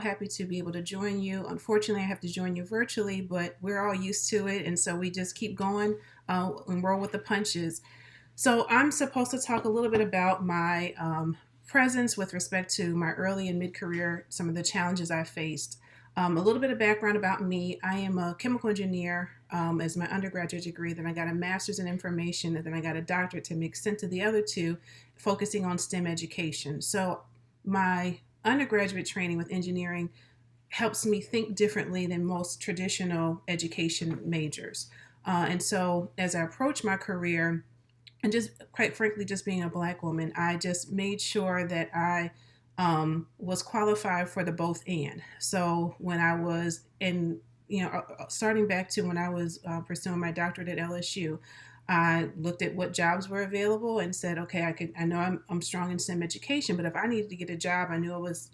Happy to be able to join you. Unfortunately, I have to join you virtually, but we're all used to it, and so we just keep going and roll with the punches. So, I'm supposed to talk a little bit about my presence with respect to my early and mid career, some of the challenges I faced. A little bit of background about me: I am a chemical engineer as my undergraduate degree, then I got a master's in information, and then I got a doctorate to make sense of the other two, focusing on STEM education. So, my undergraduate training with engineering helps me think differently than most traditional education majors. And so, as I approach my career, and just quite frankly, just being a Black woman, I just made sure that I was qualified for the both and. So, when I was in, starting back to when I was pursuing my doctorate at LSU, I looked at what jobs were available and said, okay, I know I'm strong in STEM education, but if I needed to get a job, I knew I was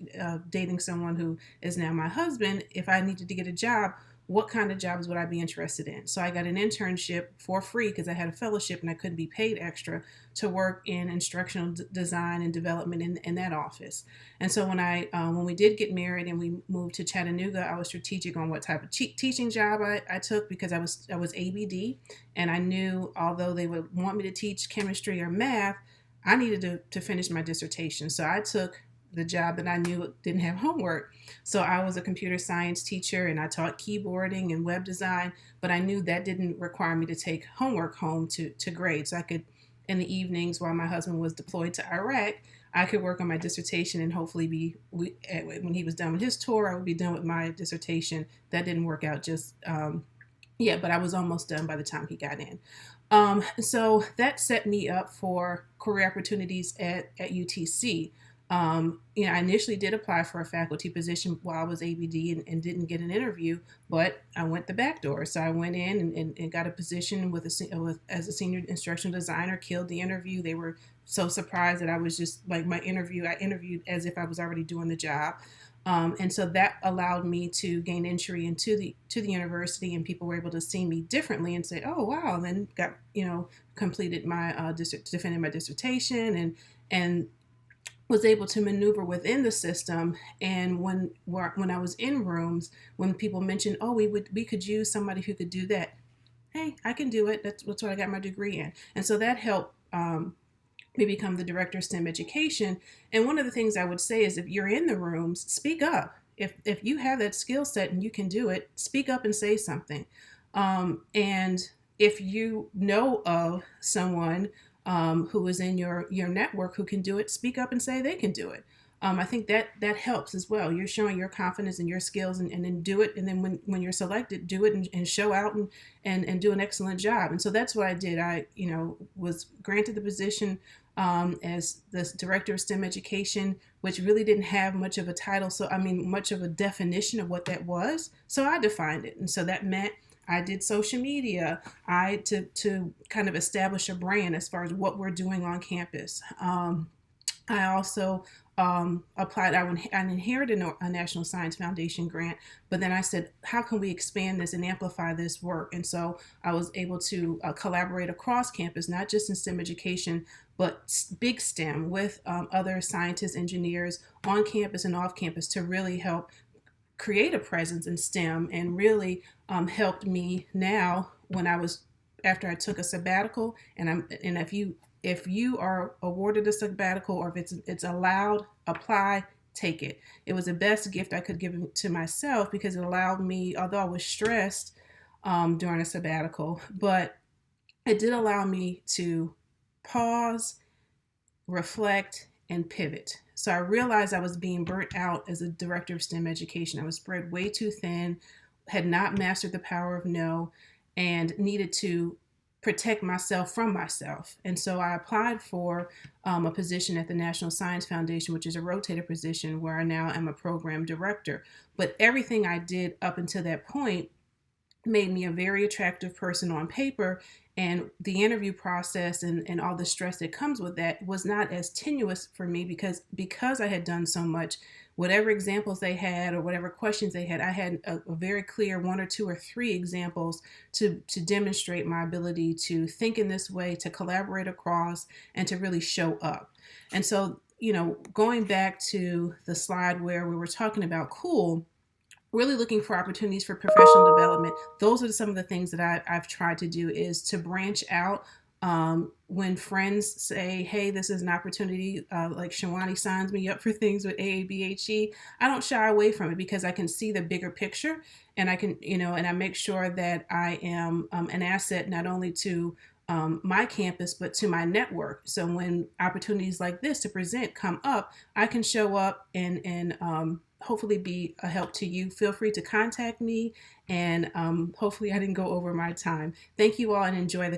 dating someone who is now my husband. If I needed to get a job, what kind of jobs would I be interested in? So I got an internship for free because I had a fellowship and I couldn't be paid extra to work in instructional design and development in that office. And so when we did get married and we moved to Chattanooga, I was strategic on what type of teaching job I took because I was ABD, and I knew although they would want me to teach chemistry or math, I needed to finish my dissertation. So I took the job that I knew didn't have homework. So I was a computer science teacher and I taught keyboarding and web design, but I knew that didn't require me to take homework home to grade. So I could, in the evenings while my husband was deployed to Iraq, I could work on my dissertation and hopefully when he was done with his tour, I would be done with my dissertation. That didn't work out just yet, but I was almost done by the time he got in. So that set me up for career opportunities at UTC. I initially did apply for a faculty position while I was ABD and didn't get an interview, but I went the back door. So I went in and got a position as a senior instructional designer, killed the interview. They were so surprised that I was just like I interviewed as if I was already doing the job. And so that allowed me to gain entry into the university, and people were able to see me differently and say, "Oh, wow!" And then got completed my defended my dissertation and was able to maneuver within the system. And when I was in rooms, when people mentioned, "Oh, we could use somebody who could do that," hey, I can do it. That's what I got my degree in, and so that helped me become the director of STEM education. And one of the things I would say is, if you're in the rooms, speak up. If you have that skill set and you can do it, speak up and say something. And if you know of someone who is in your network who can do it, speak up and say they can do it. I think that helps as well. You're showing your confidence and your skills, and then do it. And then when you're selected, do it and show out and do an excellent job. And so that's what I did. I was granted the position as the director of STEM education, which really didn't have much of a title. So much of a definition of what that was. So I defined it, and so that meant I did social media. To kind of establish a brand as far as what we're doing on campus. I also applied. I inherited a National Science Foundation grant, but then I said, how can we expand this and amplify this work? And so I was able to collaborate across campus, not just in STEM education, but big STEM with other scientists, engineers on campus and off campus to really help create a presence in STEM, and really helped me now after I took a sabbatical. And if you are awarded a sabbatical, or if it's allowed, apply, take it. It was the best gift I could give to myself, because it allowed me, although I was stressed during a sabbatical, but it did allow me to pause, reflect, and pivot. So I realized I was being burnt out as a director of STEM education. I was spread way too thin, had not mastered the power of no, and needed to protect myself from myself. And so I applied for a position at the National Science Foundation, which is a rotator position where I now am a program director. But everything I did up until that point made me a very attractive person on paper, and the interview process and all the stress that comes with that was not as tenuous for me, because I had done so much. Whatever examples they had or whatever questions they had, I had a very clear one or two or three examples to demonstrate my ability to think in this way, to collaborate across, and to really show up. And so going back to the slide where we were talking about cool, really looking for opportunities for professional development. Those are some of the things that I've tried to do, is to branch out. When friends say, hey, this is an opportunity, like Shawani signs me up for things with AABHE, I don't shy away from it because I can see the bigger picture, and I can, and I make sure that I am an asset not only to my campus, but to my network. So when opportunities like this to present come up, I can show up and hopefully be a help to you. Feel free to contact me, and hopefully I didn't go over my time. Thank you all, and enjoy the